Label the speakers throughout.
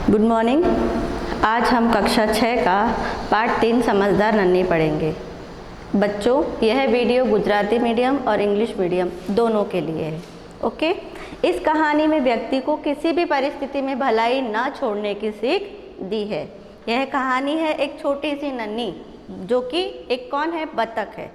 Speaker 1: Good morning. आज हम कक्षा 6 का पार्ट 3 समझदार नन्ही पढ़ेंगे। बच्चों, यह वीडियो गुजराती मीडियम और इंग्लिश मीडियम दोनों के लिए है। ओके। इस कहानी में व्यक्ति को किसी भी परिस्थिति में भलाई ना छोड़ने की सीख दी है। यह कहानी है एक छोटी सी नन्ही, जो कि एक कौन है, बतख है,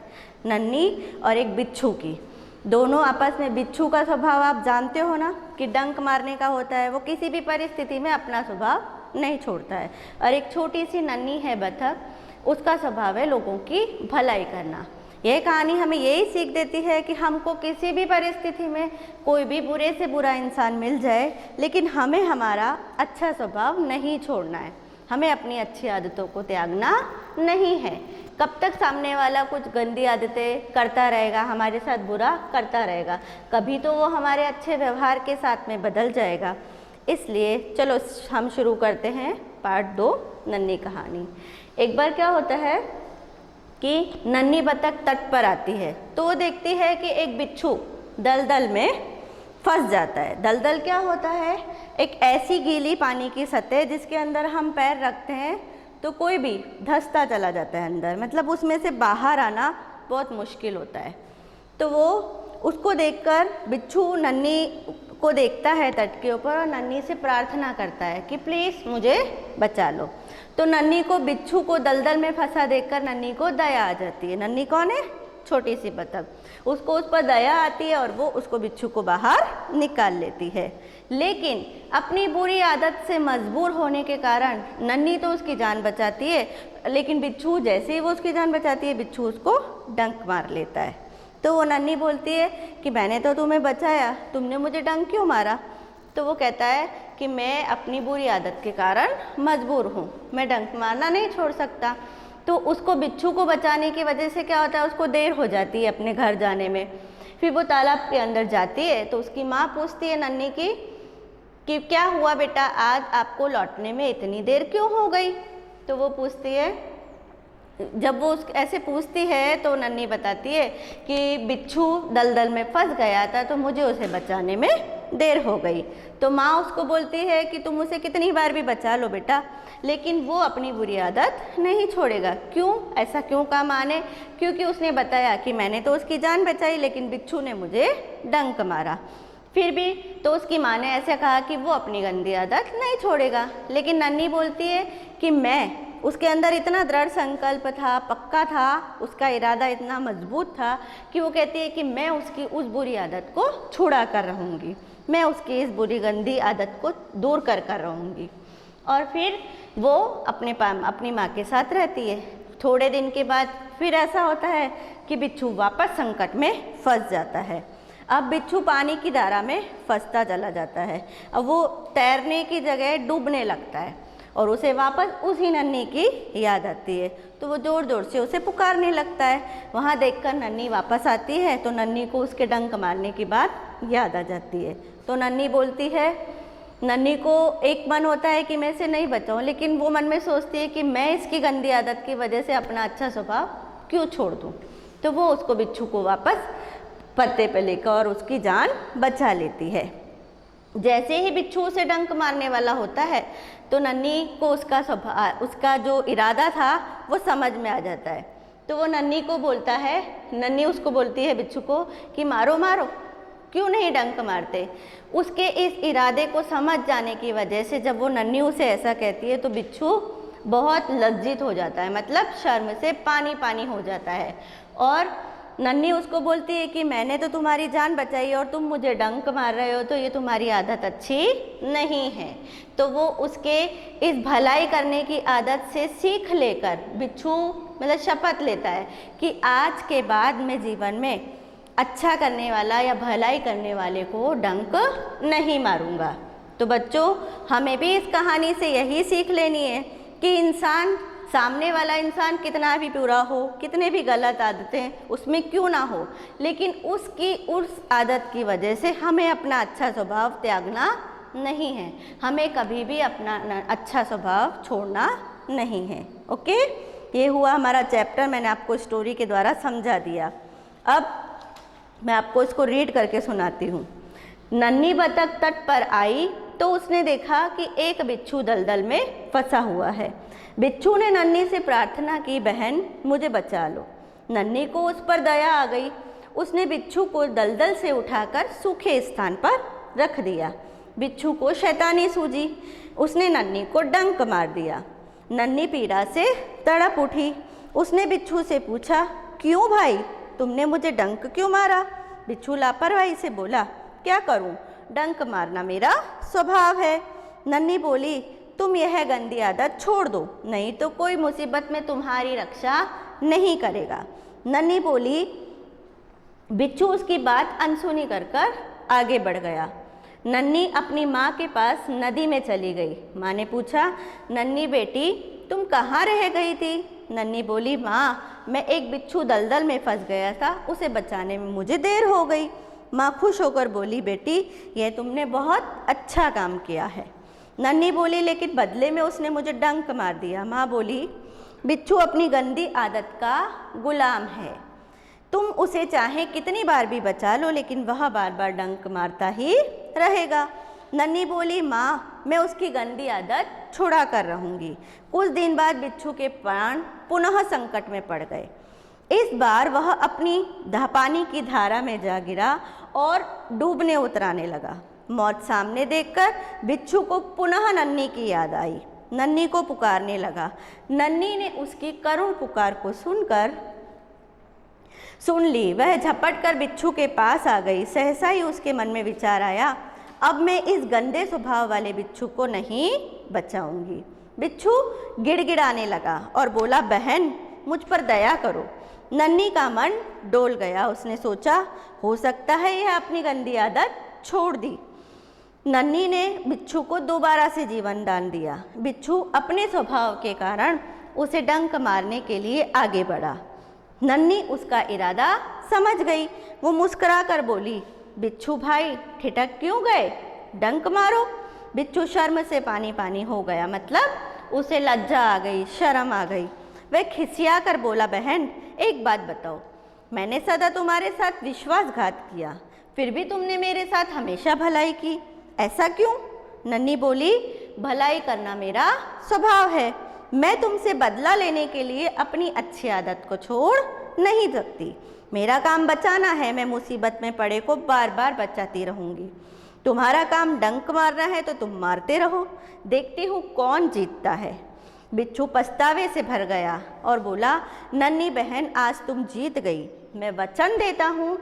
Speaker 1: नन्ही और एक बिच्छू की। दोनों आपस में, बिच्छू का स्वभाव आप जानते हो ना कि डंक मारने का होता है, वो किसी भी परिस्थिति में अपना स्वभाव नहीं छोड़ता है। और एक छोटी सी नन्ही है बतख, उसका स्वभाव है लोगों की भलाई करना। यह कहानी हमें यही सीख देती है कि हमको किसी भी परिस्थिति में कोई भी बुरे से बुरा इंसान मिल जाए, लेकिन हमें हमारा अच्छा स्वभाव नहीं छोड़ना है, हमें अपनी अच्छी आदतों को त्यागना नहीं है। कब तक सामने वाला कुछ गंदी आदतें करता रहेगा, हमारे साथ बुरा करता रहेगा, कभी तो वो हमारे अच्छे व्यवहार के साथ में बदल जाएगा। इसलिए चलो हम शुरू करते हैं पार्ट 2 नन्ही कहानी। एक बार क्या होता है कि नन्ही बतख तट पर आती है, तो वो देखती है कि एक बिच्छू दलदल में फंस जाता है। दलदल क्या होता है? एक ऐसी गीली पानी की सतह जिसके अंदर हम पैर रखते हैं तो कोई भी धंसता चला जाता है अंदर, मतलब उसमें से बाहर आना बहुत मुश्किल होता है। तो वो उसको देखकर बिच्छू नन्ही को देखता है तट के ऊपर और नन्ही से प्रार्थना करता है कि प्लीज़ मुझे बचा लो। तो नन्ही को बिच्छू को दलदल में फंसा देखकर नन्ही को दया आ जाती है। नन्ही कौन है? छोटी सी बतख। उसको उस पर दया आती है और वो उसको बिच्छू को बाहर निकाल लेती है। लेकिन अपनी बुरी आदत से मजबूर होने के कारण नन्ही तो उसकी जान बचाती है, लेकिन बिच्छू जैसे ही वो उसकी जान बचाती है, बिच्छू उसको डंक मार लेता है। तो वो नन्ही बोलती है कि मैंने तो तुम्हें बचाया, तुमने मुझे डंक क्यों मारा? तो वो कहता है कि मैं अपनी बुरी आदत के कारण मजबूर हूँ, मैं डंक मारना नहीं छोड़ सकता। तो उसको बिच्छू को बचाने की वजह से क्या होता है, उसको देर हो जाती है अपने घर जाने में। फिर वो तालाब के अंदर जाती है तो उसकी माँ पूछती है नन्ही की कि क्या हुआ बेटा, आज आपको लौटने में इतनी देर क्यों हो गई? तो वो पूछती है, जब वो ऐसे पूछती है तो नन्ही बताती है कि बिच्छू दलदल में फंस गया था तो मुझे उसे बचाने में देर हो गई। तो माँ उसको बोलती है कि तुम उसे कितनी बार भी बचा लो बेटा, लेकिन वो अपनी बुरी आदत नहीं छोड़ेगा। क्यों? ऐसा क्यों कहा माँ ने? क्योंकि उसने बताया कि मैंने तो उसकी जान बचाई, लेकिन बिच्छू ने मुझे डंक मारा। फिर भी तो उसकी माँ ने ऐसे कहा कि वो अपनी गंदी आदत नहीं छोड़ेगा। लेकिन नन्ही बोलती है कि मैं, उसके अंदर इतना दृढ़ संकल्प था, पक्का था, उसका इरादा इतना मजबूत था कि वो कहती है कि मैं उसकी उस बुरी आदत को छुड़ा कर रहूँगी, मैं उसकी इस बुरी गंदी आदत को दूर कर रहूँगी। और फिर वो अपनी माँ के साथ रहती है। थोड़े दिन के बाद फिर ऐसा होता है कि बिच्छू वापस संकट में फंस जाता है। अब बिच्छू पानी की धारा में फंसता चला जाता है। अब वो तैरने की जगह डूबने लगता है और उसे वापस उसी नन्ही की याद आती है। तो वो ज़ोर ज़ोर से उसे पुकारने लगता है। वहाँ देखकर नन्ही वापस आती है तो नन्ही को उसके डंक मारने की बात याद आ जाती है। तो नन्ही बोलती है, नन्ही को एक मन होता है कि मैं इसे नहीं बचाऊँ, लेकिन वो मन में सोचती है कि मैं इसकी गंदी आदत की वजह से अपना अच्छा स्वभाव क्यों छोड़ दूँ। तो वो उसको बिच्छू को वापस पत्ते पे लेकर और उसकी जान बचा लेती है। जैसे ही बिच्छू उसे डंक मारने वाला होता है तो नन्ही को उसका स्वभाव, उसका जो इरादा था वो समझ में आ जाता है। तो वो नन्ही को बोलता है, नन्ही उसको बोलती है बिच्छू को कि मारो मारो, क्यों नहीं डंक मारते। उसके इस इरादे को समझ जाने की वजह से जब वो नन्ही उसे ऐसा कहती है तो बिच्छू बहुत लज्जित हो जाता है, मतलब शर्म से पानी पानी हो जाता है। और नन्ही उसको बोलती है कि मैंने तो तुम्हारी जान बचाई और तुम मुझे डंक मार रहे हो, तो ये तुम्हारी आदत अच्छी नहीं है। तो वो उसके इस भलाई करने की आदत से सीख लेकर बिच्छू मतलब शपथ लेता है कि आज के बाद मैं जीवन में अच्छा करने वाला या भलाई करने वाले को डंक नहीं मारूंगा। तो बच्चों, हमें भी इस कहानी से यही सीख लेनी है कि इंसान, सामने वाला इंसान कितना भी बुरा हो, कितने भी गलत आदतें उसमें क्यों ना हो, लेकिन उसकी उस आदत की वजह से हमें अपना अच्छा स्वभाव त्यागना नहीं है, हमें कभी भी अपना अच्छा स्वभाव छोड़ना नहीं है। ओके, ये हुआ हमारा चैप्टर, मैंने आपको स्टोरी के द्वारा समझा दिया। अब मैं आपको इसको रीड करके सुनाती हूँ। नन्ही बतख तट पर आई, तो उसने देखा कि एक बिच्छू दलदल में फंसा हुआ है। बिच्छू ने नन्ही से प्रार्थना की, बहन मुझे बचा लो। नन्ही को उस पर दया आ गई। उसने बिच्छू को दलदल से उठाकर सूखे स्थान पर रख दिया। बिच्छू को शैतानी सूझी, उसने नन्ही को डंक मार दिया। नन्ही पीड़ा से तड़प उठी। उसने बिच्छू से पूछा, क्यों भाई, तुमने मुझे डंक क्यों मारा? बिच्छू लापरवाही से बोला, क्या करूं, डंक मारना मेरा स्वभाव है। नन्ही बोली, तुम यह गंदी आदत छोड़ दो, नहीं तो कोई मुसीबत में तुम्हारी रक्षा नहीं करेगा। नन्ही बोली। बिच्छू उसकी बात अनसुनी कर आगे बढ़ गया। नन्ही अपनी माँ के पास नदी में चली गई। माँ ने पूछा, नन्ही बेटी तुम कहाँ रह गई थी? नन्ही बोली, माँ मैं एक बिच्छू दलदल में फंस गया था, उसे बचाने में मुझे देर हो गई। माँ खुश होकर बोली, बेटी यह तुमने बहुत अच्छा काम किया है। नन्ही बोली, लेकिन बदले में उसने मुझे डंक मार दिया। माँ बोली, बिच्छू अपनी गंदी आदत का गुलाम है, तुम उसे चाहे कितनी बार भी बचा लो, लेकिन वह बार बार डंक मारता ही रहेगा। नन्ही बोली, माँ मैं उसकी गंदी आदत छुड़ा कर रहूँगी। कुछ दिन बाद बिच्छू के प्राण पुनः संकट में पड़ गए। इस बार वह अपनी पानी की धारा में जा गिरा और डूबने उतराने लगा। मौत सामने देखकर बिच्छू को पुनः नन्ही की याद आई। नन्ही को पुकारने लगा। नन्ही ने उसकी करुण पुकार को सुन ली। वह झपट कर बिच्छू के पास आ गई। सहसा ही उसके मन में विचार आया, अब मैं इस गंदे स्वभाव वाले बिच्छू को नहीं बचाऊंगी। बिच्छू गिड़गिड़ाने लगा और बोला, बहन मुझ पर दया करो। नन्ही का मन डोल गया। उसने सोचा, हो सकता है यह अपनी गंदी आदत छोड़ दी। नन्ही ने बिच्छू को दोबारा से जीवन दान दिया। बिच्छू अपने स्वभाव के कारण उसे डंक मारने के लिए आगे बढ़ा। नन्ही उसका इरादा समझ गई। वो मुस्कुरा कर बोली, बिच्छू भाई ठिठक क्यों गए, डंक मारो। बिच्छू शर्म से पानी पानी हो गया, मतलब उसे लज्जा आ गई, शर्म आ गई। वह खिसिया कर बोला, बहन एक बात बताओ, मैंने सदा तुम्हारे साथ विश्वासघात किया, फिर भी तुमने मेरे साथ हमेशा भलाई की, ऐसा क्यों? नन्ही बोली, भलाई करना मेरा स्वभाव है, मैं तुमसे बदला लेने के लिए अपनी अच्छी आदत को छोड़ नहीं सकती। मेरा काम बचाना है, मैं मुसीबत में पड़े को बार बार बचाती रहूँगी। तुम्हारा काम डंक मारना है तो तुम मारते रहो, देखती हूँ कौन जीतता है। बिच्छू पछतावे से भर गया और बोला, नन्ही बहन आज तुम जीत गई, मैं वचन देता हूँ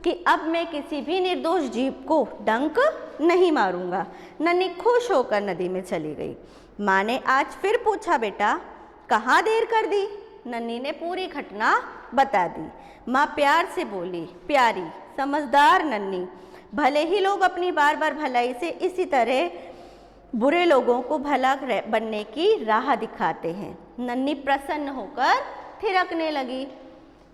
Speaker 1: कि अब मैं किसी भी निर्दोष जीव को डंक नहीं मारूंगा। नन्ही खुश होकर नदी में चली गई। माँ ने आज फिर पूछा, बेटा कहाँ देर कर दी? नन्ही ने पूरी घटना बता दी। माँ प्यार से बोली, प्यारी समझदार नन्ही, भले ही लोग अपनी बार बार भलाई से इसी तरह बुरे लोगों को भला बनने की राह दिखाते हैं। नन्ही प्रसन्न होकर थिरकने लगी।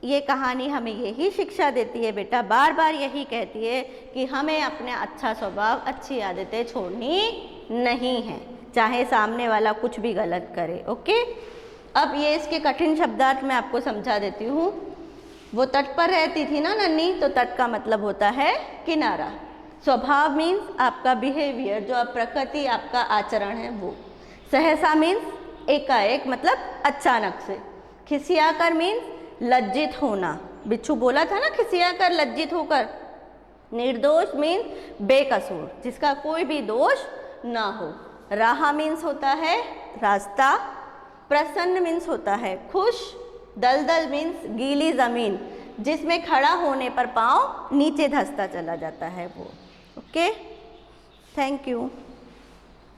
Speaker 1: ये कहानी हमें यही शिक्षा देती है बेटा, बार बार यही कहती है कि हमें अपना अच्छा स्वभाव, अच्छी आदतें छोड़नी नहीं है, चाहे सामने वाला कुछ भी गलत करे। ओके, अब ये इसके कठिन शब्दार्थ मैं आपको समझा देती हूँ। वो तट पर रहती थी ना नन्ही, तो तट का मतलब होता है किनारा। स्वभाव मीन्स आपका बिहेवियर, जो आप प्रकृति, आपका आचरण है वो। सहसा मीन्स एकाएक, मतलब अचानक से। खिसियाकर मीन्स लज्जित होना, बिच्छू बोला था ना खिसियाकर लज्जित होकर। निर्दोष मीन्स बेकसूर, जिसका कोई भी दोष ना हो। राह मीन्स होता है रास्ता। प्रसन्न मीन्स होता है खुश। दलदल मीन्स गीली ज़मीन, जिसमें खड़ा होने पर पाँव नीचे धंसता चला जाता है वो। Okay, thank you.